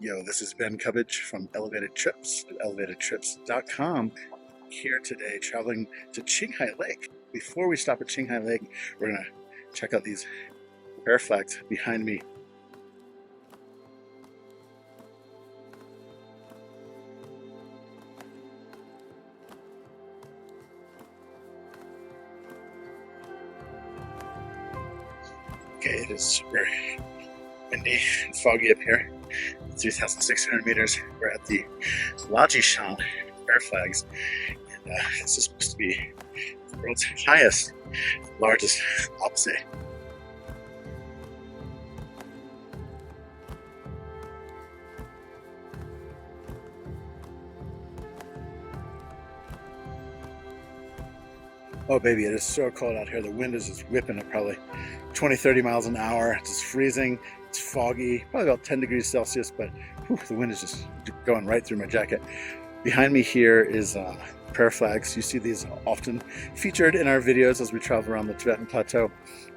Yo, this is Ben Cubbage from Elevated Trips at elevatedtrips.com. Here today traveling to Qinghai Lake. Before we stop at Qinghai Lake, we're going to check out these prayer flags behind me. Okay, it is super windy and foggy up here. 3,600 meters. We're at the Lishan prayer flags, and this is supposed to be the world's highest, largest lopse. Oh baby, it is so cold out here. The wind is just whipping at probably 20-30 miles an hour. It's just freezing. It's foggy, probably about 10 degrees Celsius, but whew, the wind is just going right through my jacket. Behind me here is prayer flags. You see these often featured in our videos as we travel around the Tibetan Plateau.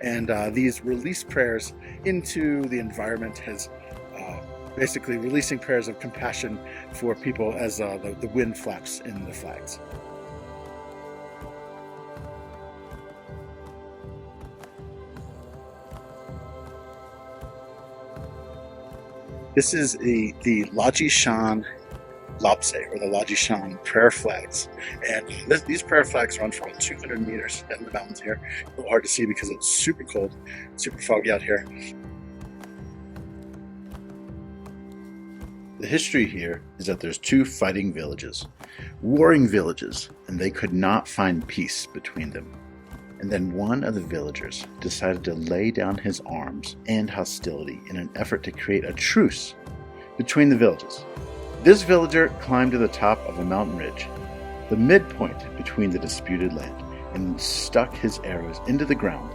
And these release prayers into the environment has basically releasing prayers of compassion for people as the wind flaps in the flags. This is the Lishan Lopse, or the Lishan prayer flags. And these prayer flags run for about 200 meters down the mountains here. A little hard to see because it's super cold, super foggy out here. The history here is that there's two fighting villages, warring villages, and they could not find peace between them. And then one of the villagers decided to lay down his arms and hostility in an effort to create a truce between the villages. This villager climbed to the top of a mountain ridge, the midpoint between the disputed land, and stuck his arrows into the ground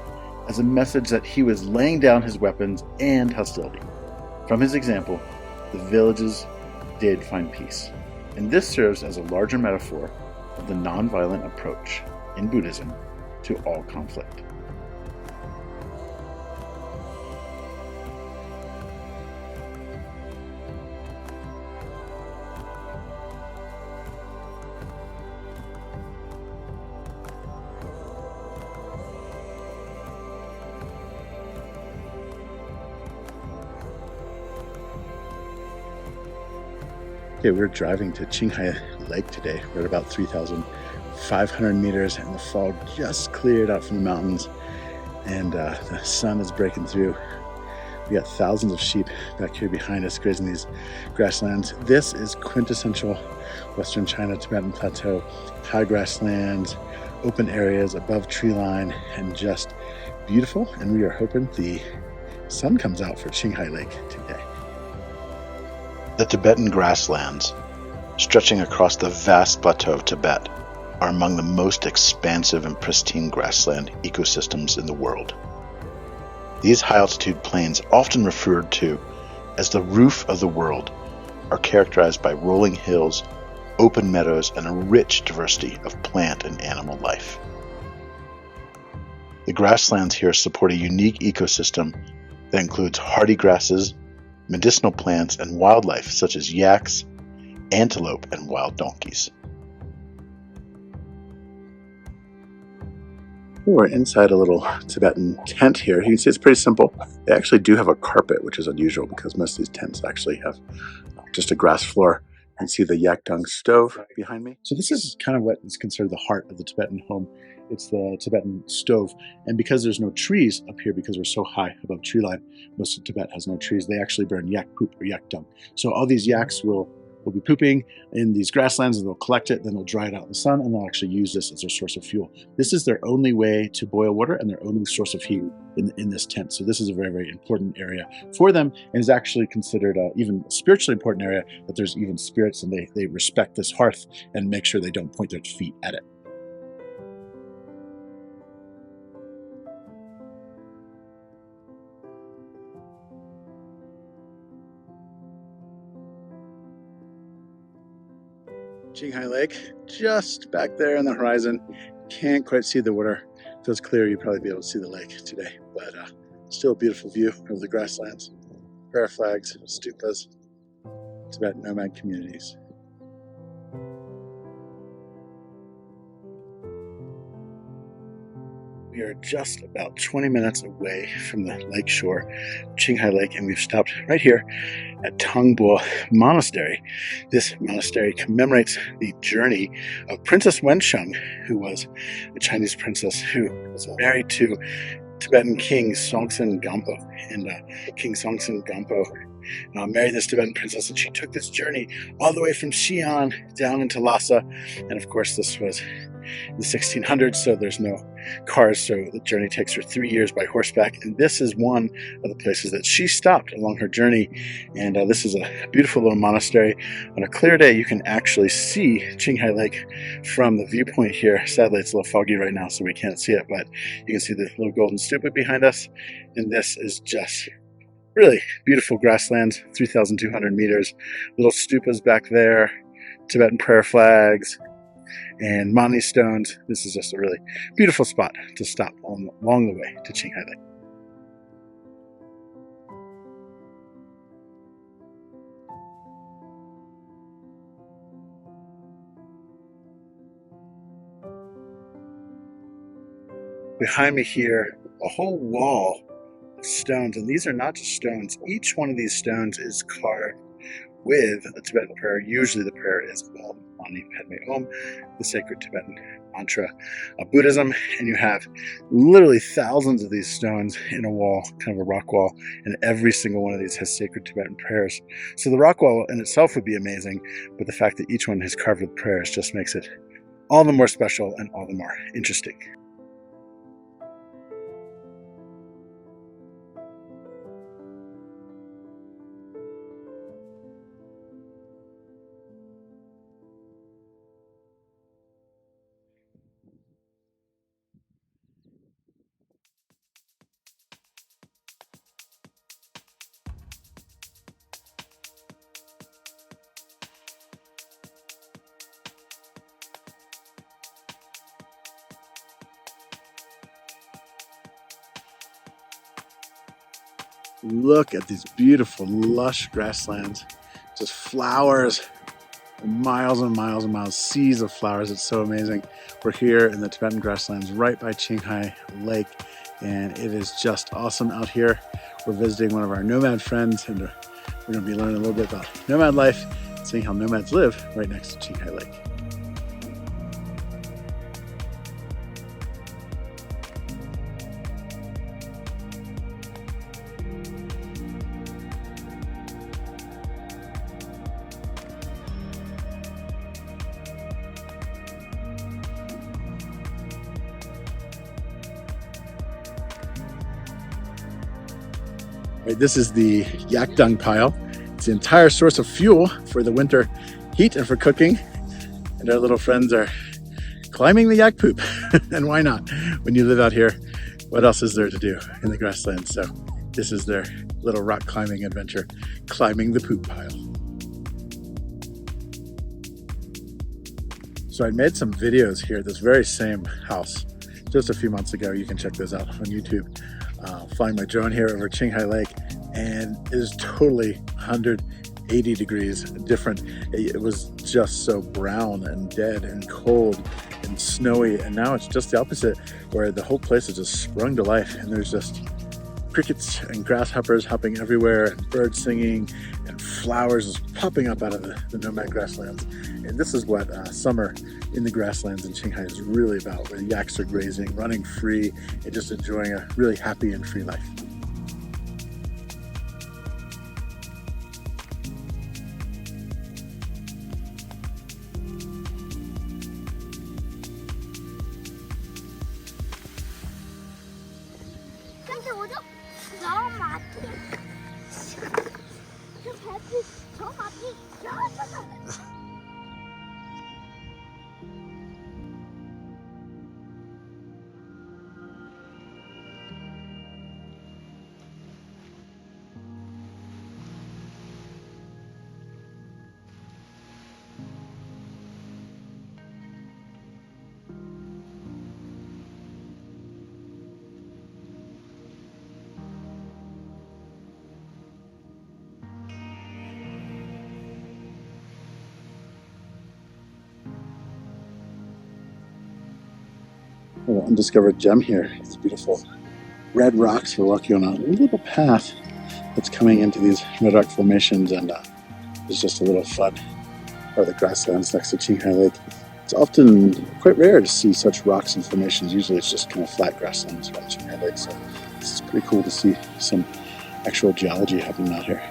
as a message that he was laying down his weapons and hostility. From his example, the villages did find peace. And this serves as a larger metaphor of the nonviolent approach in Buddhism to all conflict. Okay, we're driving to Qinghai Lake today. We're at about 3,500 meters, and the fog just cleared out from the mountains, and the sun is breaking through. We got thousands of sheep back here behind us grazing these grasslands. This is quintessential Western China Tibetan Plateau. High grasslands, open areas above tree line, and just beautiful. And we are hoping the sun comes out for Qinghai Lake today. The Tibetan grasslands, stretching across the vast plateau of Tibet, are among the most expansive and pristine grassland ecosystems in the world. These high-altitude plains, often referred to as the roof of the world, are characterized by rolling hills, open meadows, and a rich diversity of plant and animal life. The grasslands here support a unique ecosystem that includes hardy grasses, medicinal plants, and wildlife such as yaks, antelope, and wild donkeys. We're inside a little Tibetan tent here. You can see it's pretty simple. They actually do have a carpet, which is unusual because most of these tents actually have just a grass floor. You can see the yak dung stove behind me. So this is kind of what is considered the heart of the Tibetan home. It's the Tibetan stove. And because there's no trees up here, because we're so high above tree line, most of Tibet has no trees, they actually burn yak poop or yak dung. So all these yaks will be pooping in these grasslands, and they'll collect it, then they'll dry it out in the sun, and they'll actually use this as their source of fuel. This is their only way to boil water and their only source of heat in this tent. So this is a very, very important area for them, and is actually considered even a spiritually important area, that there's even spirits, and they respect this hearth and make sure they don't point their feet at it. Qinghai Lake, just back there on the horizon. Can't quite see the water. If it was clear, you'd probably be able to see the lake today, but still a beautiful view of the grasslands. Prayer flags, stupas. Tibetan nomad communities. We are just about 20 minutes away from the lake shore, Qinghai Lake, and we've stopped right here at Tongbo Monastery. This monastery commemorates the journey of Princess Wensheng, who was a Chinese princess who was married to Tibetan King Songtsen Gampo. And King Songtsen Gampo married this Tibetan princess, and she took this journey all the way from Xi'an down into Lhasa. And of course, this was in the 1600s, so there's no cars, so the journey takes her 3 years by horseback. And this is one of the places that she stopped along her journey. And this is a beautiful little monastery. On a clear day, you can actually see Qinghai Lake from the viewpoint here. Sadly, it's a little foggy right now, so we can't see it, but you can see the little golden stupa behind us. And this is just really beautiful grasslands, 3,200 meters, little stupas back there, Tibetan prayer flags, and Mani stones. This is just a really beautiful spot to stop along the way to Qinghai Lake. Behind me here, a whole wall of stones, and these are not just stones. Each one of these stones is carved with a Tibetan prayer. Usually the prayer is Om Mani Padme Om, the sacred Tibetan mantra of Buddhism. And you have literally thousands of these stones in a wall, kind of a rock wall, and every single one of these has sacred Tibetan prayers. So the rock wall in itself would be amazing, but the fact that each one is carved with prayers just makes it all the more special and all the more interesting. Look at these beautiful, lush grasslands. Just flowers, miles and miles and miles, seas of flowers. It's so amazing. We're here in the Tibetan grasslands right by Qinghai Lake, and it is just awesome out here. We're visiting one of our nomad friends, and we're going to be learning a little bit about nomad life, seeing how nomads live right next to Qinghai Lake. Right, this is the yak dung pile. It's the entire source of fuel for the winter heat and for cooking. And our little friends are climbing the yak poop. And why not? When you live out here, what else is there to do in the grasslands? So this is their little rock climbing adventure, climbing the poop pile. So I made some videos here at this very same house just a few months ago. You can check those out on YouTube. Flying my drone here over Qinghai Lake, and it is totally 180 degrees different. It was just so brown and dead and cold and snowy, and now it's just the opposite, where the whole place is just sprung to life, and there's just crickets and grasshoppers hopping everywhere, and birds singing, and flowers just popping up out of the nomad grasslands. And this is what summer in the grasslands in Qinghai is really about, where the yaks are grazing, running free, and just enjoying a really happy and free life. little undiscovered gem here. It's beautiful red rocks. We're walking on a little path that's coming into these red rock formations, and there's just a little fun part of the grasslands next to Qinghai Lake. It's often quite rare to see such rocks and formations. Usually it's just kind of flat grasslands around Qinghai Lake, so this is pretty cool to see some actual geology happening out here.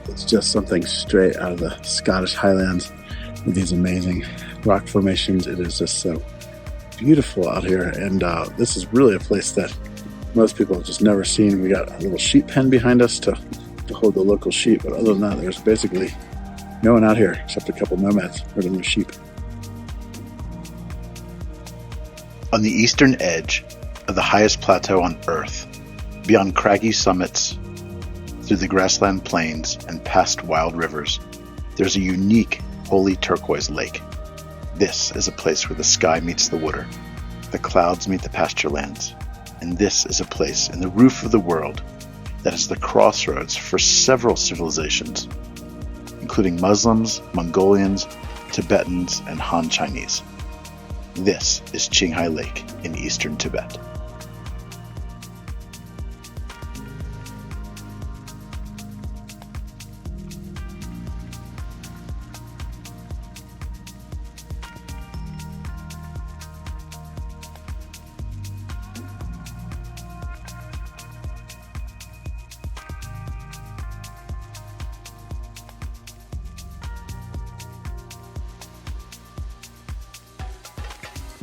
It's just something straight out of the Scottish Highlands with these amazing rock formations. It is just so beautiful out here, and this is really a place that most people have just never seen. We got a little sheep pen behind us to hold the local sheep, but other than that, there's basically no one out here except a couple nomads herding their sheep. On the eastern edge of the highest plateau on Earth, beyond craggy summits, through the grassland plains and past wild rivers, there's a unique, holy turquoise lake. This is a place where the sky meets the water, the clouds meet the pasture lands, and this is a place in the roof of the world that is the crossroads for several civilizations, including Muslims, Mongolians, Tibetans, and Han Chinese. This is Qinghai Lake in eastern Tibet.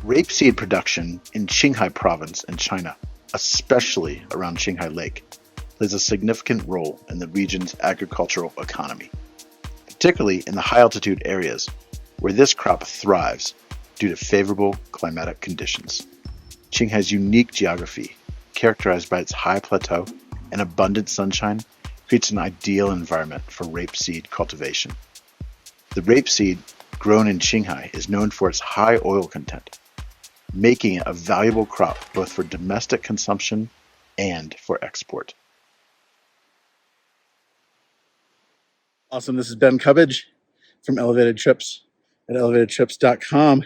Rapeseed production in Qinghai province in China, especially around Qinghai Lake, plays a significant role in the region's agricultural economy, particularly in the high-altitude areas where this crop thrives due to favorable climatic conditions. Qinghai's unique geography, characterized by its high plateau and abundant sunshine, creates an ideal environment for rapeseed cultivation. The rapeseed grown in Qinghai is known for its high oil content, making it a valuable crop both for domestic consumption and for export. Awesome. This is Ben Cubbage from Elevated Trips at elevatedtrips.com.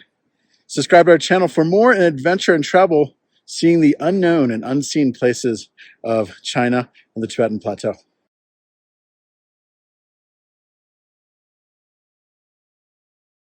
Subscribe to our channel for more in adventure and travel, seeing the unknown and unseen places of China and the Tibetan Plateau.